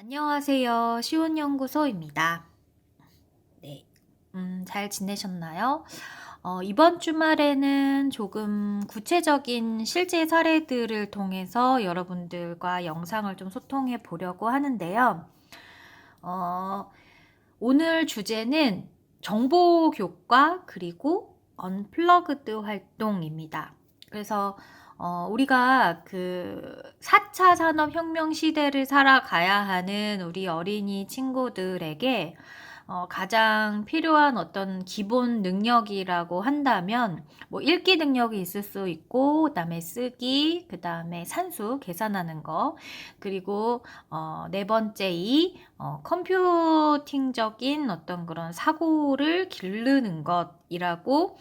안녕하세요. 시온연구소입니다. 네. 잘 지내셨나요? 이번 주말에는 조금 구체적인 실제 사례들을 통해서 여러분들과 영상을 좀 소통해 보려고 하는데요. 어, 오늘 주제는 정보 교과 그리고 언플러그드 활동입니다. 그래서 우리가 그 4차 산업혁명 시대를 살아가야 하는 우리 어린이 친구들에게 가장 필요한 어떤 기본 능력이라고 한다면 뭐 읽기 능력이 있을 수 있고, 그다음에 쓰기, 그다음에 산수 계산하는 거, 그리고 네 번째 컴퓨팅적인 어떤 그런 사고를 기르는 것이라고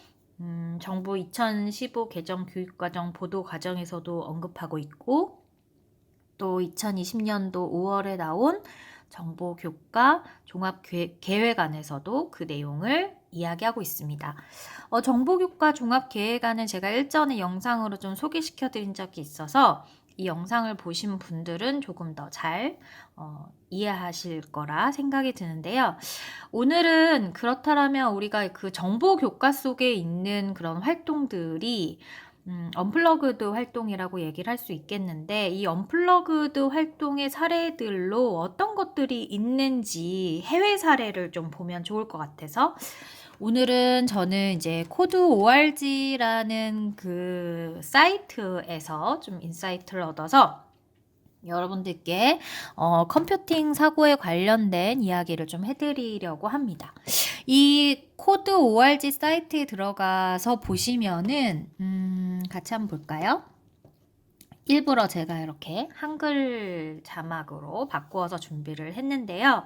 정부 2015 개정 교육과정 보도 과정에서도 언급하고 있고, 또 2020년도 5월에 나온 정보교과 종합계획안에서도 그 내용을 이야기하고 있습니다. 정보교과 종합계획안은 제가 일전에 영상으로 좀 소개시켜 드린 적이 있어서 이 영상을 보신 분들은 조금 더 잘 이해하실 거라 생각이 드는데요. 오늘은 그렇다면 우리가 그 정보교과 속에 있는 그런 활동들이 언플러그드 활동이라고 얘기를 할 수 있겠는데, 이 언플러그드 활동의 사례들로 어떤 것들이 있는지 해외 사례를 좀 보면 좋을 것 같아서 오늘은 저는 이제 코드 ORG라는 그 사이트에서 좀 인사이트를 얻어서 여러분들께 컴퓨팅 사고에 관련된 이야기를 좀 해드리려고 합니다. 이 코드 ORG 사이트에 들어가서 보시면은 같이 한번 볼까요? 일부러 제가 이렇게 한글 자막으로 바꾸어서 준비를 했는데요.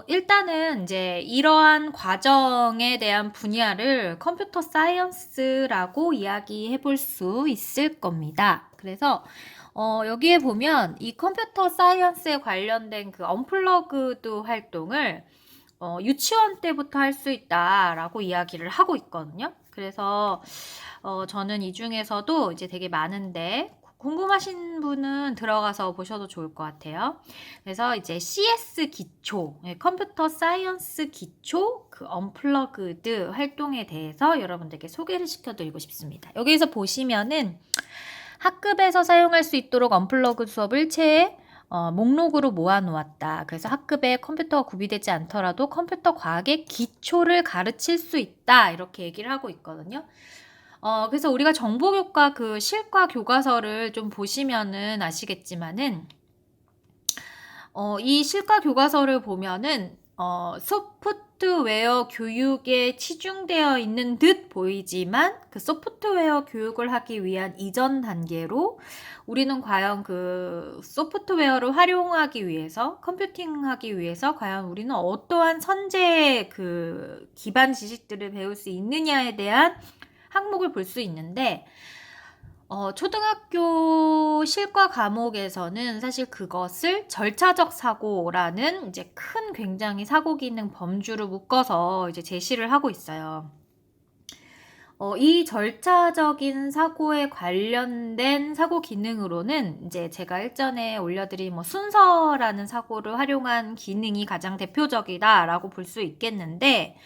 일단은 이제 이러한 과정에 대한 분야를 컴퓨터 사이언스라고 이야기해 볼 수 있을 겁니다. 그래서 여기에 보면 이 컴퓨터 사이언스에 관련된 그 언플러그드 활동을 유치원 때부터 할 수 있다라고 이야기를 하고 있거든요. 그래서 저는 이 중에서도 이제 되게 많은데 궁금하신 분은 들어가서 보셔도 좋을 것 같아요. 그래서 이제 CS 기초, 컴퓨터 사이언스 기초 그 언플러그드 활동에 대해서 여러분들께 소개를 시켜드리고 싶습니다. 여기서 보시면은 학급에서 사용할 수 있도록 언플러그드 수업을 일체의 목록으로 모아놓았다. 그래서 학급에 컴퓨터가 구비되지 않더라도 컴퓨터 과학의 기초를 가르칠 수 있다. 이렇게 얘기를 하고 있거든요. 그래서 우리가 정보교과 그 실과 교과서를 좀 보시면은 아시겠지만은, 이 실과 교과서를 보면은, 소프트웨어 교육에 치중되어 있는 듯 보이지만 그 소프트웨어 교육을 하기 위한 이전 단계로 우리는 과연 그 소프트웨어를 활용하기 위해서, 컴퓨팅하기 위해서 과연 우리는 어떠한 선제 그 기반 지식들을 배울 수 있느냐에 대한 항목을 볼 수 있는데, 초등학교 실과 과목에서는 사실 그것을 절차적 사고라는 이제 큰 굉장히 사고 기능 범주로 묶어서 이제 제시를 하고 있어요. 이 절차적인 사고에 관련된 사고 기능으로는 이제 제가 일전에 올려드린 뭐 순서라는 사고를 활용한 기능이 가장 대표적이다라고 볼 수 있겠는데,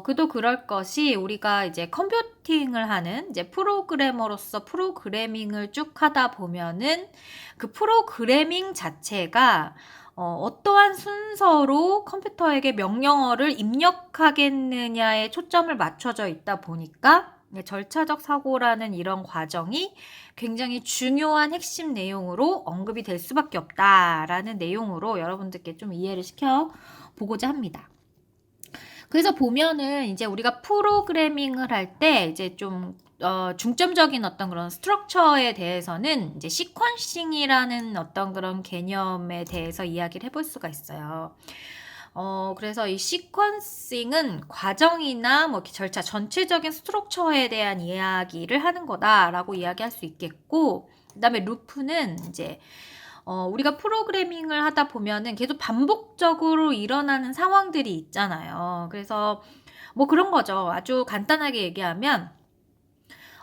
그도 그럴 것이 우리가 이제 컴퓨팅을 하는 이제 프로그래머로서 프로그래밍을 쭉 하다 보면은 그 프로그래밍 자체가 어떠한 순서로 컴퓨터에게 명령어를 입력하겠느냐에 초점을 맞춰져 있다 보니까 절차적 사고라는 이런 과정이 굉장히 중요한 핵심 내용으로 언급이 될 수밖에 없다라는 내용으로 여러분들께 좀 이해를 시켜 보고자 합니다. 그래서 보면은 이제 우리가 프로그래밍을 할 때 이제 좀 중점적인 어떤 그런 스트럭처에 대해서는 이제 시퀀싱이라는 어떤 그런 개념에 대해서 이야기를 해볼 수가 있어요. 그래서 이 시퀀싱은 과정이나 뭐 절차 전체적인 스트럭처에 대한 이야기를 하는 거다라고 이야기할 수 있겠고, 그다음에 루프는 이제 우리가 프로그래밍을 하다 보면은 계속 반복적으로 일어나는 상황들이 있잖아요. 그래서 뭐 그런 거죠. 아주 간단하게 얘기하면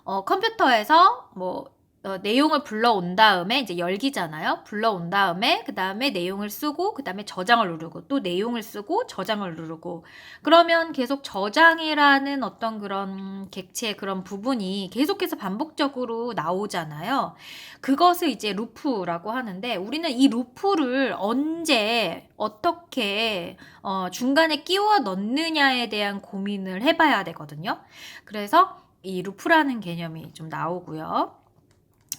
컴퓨터에서 뭐 내용을 불러온 다음에 이제 열기잖아요. 불러온 다음에 그 다음에 내용을 쓰고 그 다음에 저장을 누르고 또 내용을 쓰고 저장을 누르고 그러면 계속 저장이라는 어떤 그런 객체의 그런 부분이 계속해서 반복적으로 나오잖아요. 그것을 이제 루프라고 하는데 우리는 이 루프를 언제 어떻게 중간에 끼워 넣느냐에 대한 고민을 해봐야 되거든요. 그래서 이 루프라는 개념이 좀 나오고요.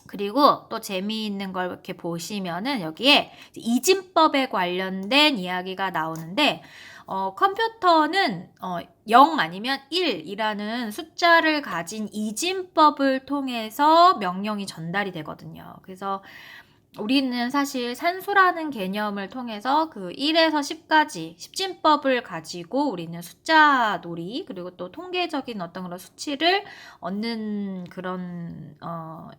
그리고 또 재미있는 걸 이렇게 보시면은 여기에 이진법에 관련된 이야기가 나오는데 컴퓨터는 0 아니면 1이라는 숫자를 가진 이진법을 통해서 명령이 전달이 되거든요. 그래서 우리는 사실 산수라는 개념을 통해서 그 1에서 10까지 10진법을 가지고 우리는 숫자 놀이 그리고 또 통계적인 어떤 그런 수치를 얻는 그런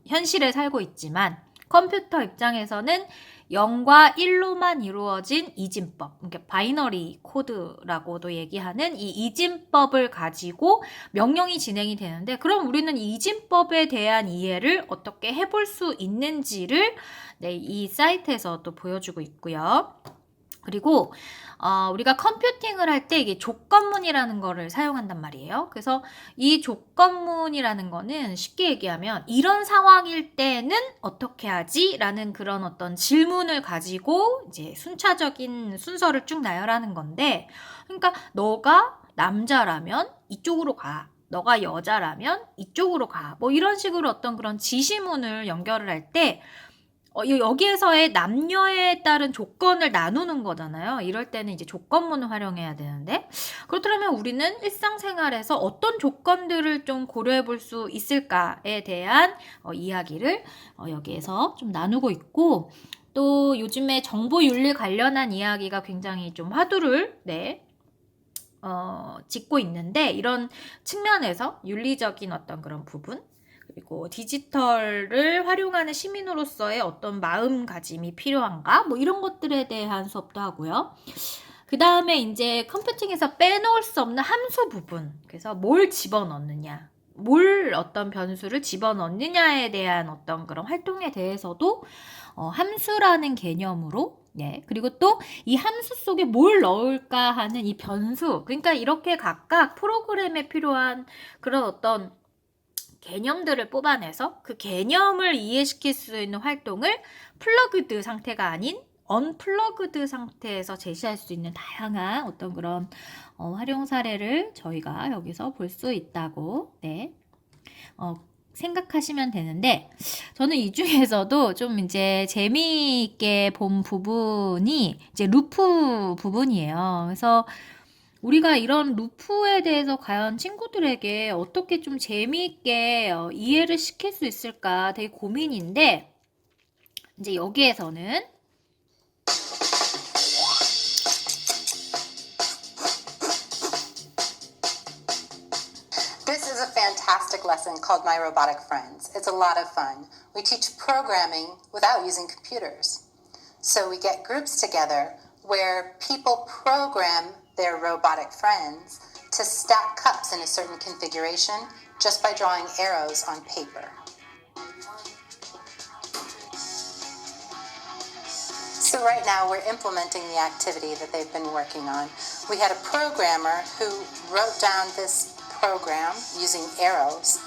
현실에 살고 있지만 컴퓨터 입장에서는 0과 1로만 이루어진 이진법, 그러니까 바이너리 코드라고도 얘기하는 이 이진법을 가지고 명령이 진행이 되는데 그럼 우리는 이 이진법에 대한 이해를 어떻게 해볼 수 있는지를 네, 이 사이트에서 또 보여주고 있고요. 그리고 우리가 컴퓨팅을 할 때 이게 조건문이라는 거를 사용한단 말이에요. 그래서 이 조건문이라는 거는 쉽게 얘기하면 이런 상황일 때는 어떻게 하지? 라는 그런 어떤 질문을 가지고 이제 순차적인 순서를 쭉 나열하는 건데 그러니까 너가 남자라면 이쪽으로 가. 너가 여자라면 이쪽으로 가. 뭐 이런 식으로 어떤 그런 지시문을 연결을 할때 여기에서의 남녀에 따른 조건을 나누는 거잖아요. 이럴 때는 이제 조건문을 활용해야 되는데 그렇다면 우리는 일상생활에서 어떤 조건들을 좀 고려해 볼 수 있을까에 대한 이야기를 여기에서 좀 나누고 있고 또 요즘에 정보윤리 관련한 이야기가 굉장히 좀 화두를 짓고 있는데 이런 측면에서 윤리적인 어떤 그런 부분 그리고 디지털을 활용하는 시민으로서의 어떤 마음가짐이 필요한가? 뭐 이런 것들에 대한 수업도 하고요. 그 다음에 이제 컴퓨팅에서 빼놓을 수 없는 함수 부분. 그래서 뭘 집어넣느냐. 뭘 어떤 변수를 집어넣느냐에 대한 어떤 그런 활동에 대해서도 함수라는 개념으로 그리고 또 이 함수 속에 뭘 넣을까 하는 이 변수. 그러니까 이렇게 각각 프로그램에 필요한 그런 어떤 개념들을 뽑아내서 그 개념을 이해시킬 수 있는 활동을 플러그드 상태가 아닌 언플러그드 상태에서 제시할 수 있는 다양한 어떤 그런 활용 사례를 저희가 여기서 볼 수 있다고 생각하시면 되는데 저는 이 중에서도 좀 이제 재미있게 본 부분이 이제 루프 부분이에요. 그래서 우리가 이런 루프에 대해서 과연 친구들에게 어떻게 좀 재미있게 이해를 시킬 수 있을까 되게 고민인데 이제 여기에서는 This is a fantastic lesson called My Robotic Friends. It's a lot of fun. We teach programming without using computers. So we get groups together where people program their robotic friends to stack cups in a certain configuration just by drawing arrows on paper. So right now we're implementing the activity that they've been working on. We had a programmer who wrote down this program using arrows,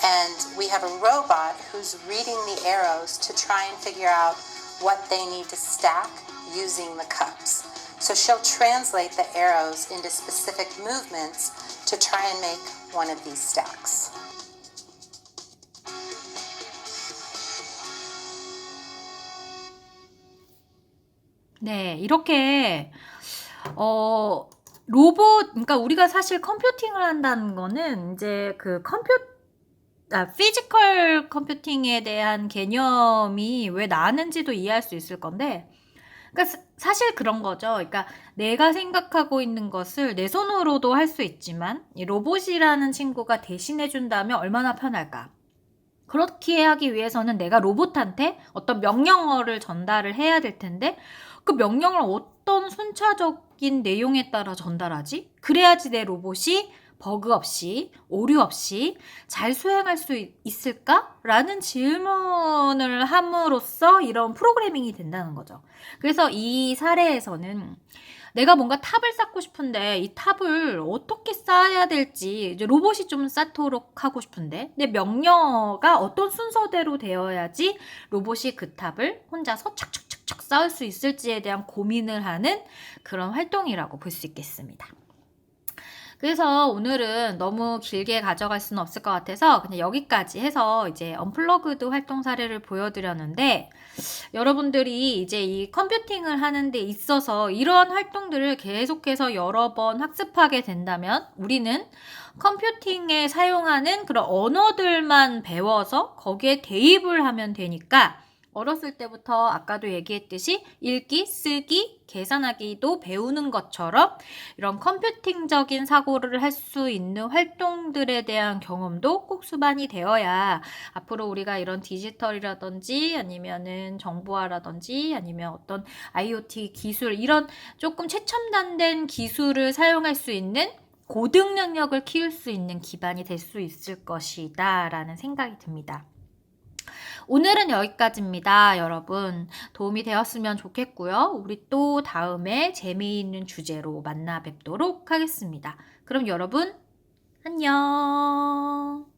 and we have a robot who's reading the arrows to try and figure out what they need to stack using the cups. So she'll translate the arrows into specific movements to try and make one of these stacks. 네, 이렇게 로봇, 그러니까 우리가 사실 컴퓨팅을 한다는 거는 이제 그 피지컬 컴퓨팅에 대한 개념이 왜 나왔는지도 이해할 수 있을 건데, 그러니까 사실 그런 거죠. 그러니까 내가 생각하고 있는 것을 내 손으로도 할 수 있지만 이 로봇이라는 친구가 대신해 준다면 얼마나 편할까? 그렇게 하기 위해서는 내가 로봇한테 어떤 명령어를 전달을 해야 될 텐데 그 명령을 어떤 순차적인 내용에 따라 전달하지? 그래야지 내 로봇이 버그 없이, 오류 없이 잘 수행할 수 있을까? 라는 질문을 함으로써 이런 프로그래밍이 된다는 거죠. 그래서 이 사례에서는 내가 뭔가 탑을 쌓고 싶은데 이 탑을 어떻게 쌓아야 될지 이제 로봇이 좀 쌓도록 하고 싶은데 내 명령어가 어떤 순서대로 되어야지 로봇이 그 탑을 혼자서 착착착착 쌓을 수 있을지에 대한 고민을 하는 그런 활동이라고 볼 수 있겠습니다. 그래서 오늘은 너무 길게 가져갈 수는 없을 것 같아서 그냥 여기까지 해서 이제 언플러그드 활동 사례를 보여드렸는데 여러분들이 이제 이 컴퓨팅을 하는 데 있어서 이러한 활동들을 계속해서 여러 번 학습하게 된다면 우리는 컴퓨팅에 사용하는 그런 언어들만 배워서 거기에 대입을 하면 되니까 어렸을 때부터 아까도 얘기했듯이 읽기, 쓰기, 계산하기도 배우는 것처럼 이런 컴퓨팅적인 사고를 할 수 있는 활동들에 대한 경험도 꼭 수반이 되어야 앞으로 우리가 이런 디지털이라든지 아니면은 정보화라든지 아니면 어떤 IoT 기술 이런 조금 최첨단된 기술을 사용할 수 있는 고등 능력을 키울 수 있는 기반이 될 수 있을 것이다 라는 생각이 듭니다. 오늘은 여기까지입니다, 여러분. 도움이 되었으면 좋겠고요. 우리 또 다음에 재미있는 주제로 만나 뵙도록 하겠습니다. 그럼 여러분, 안녕!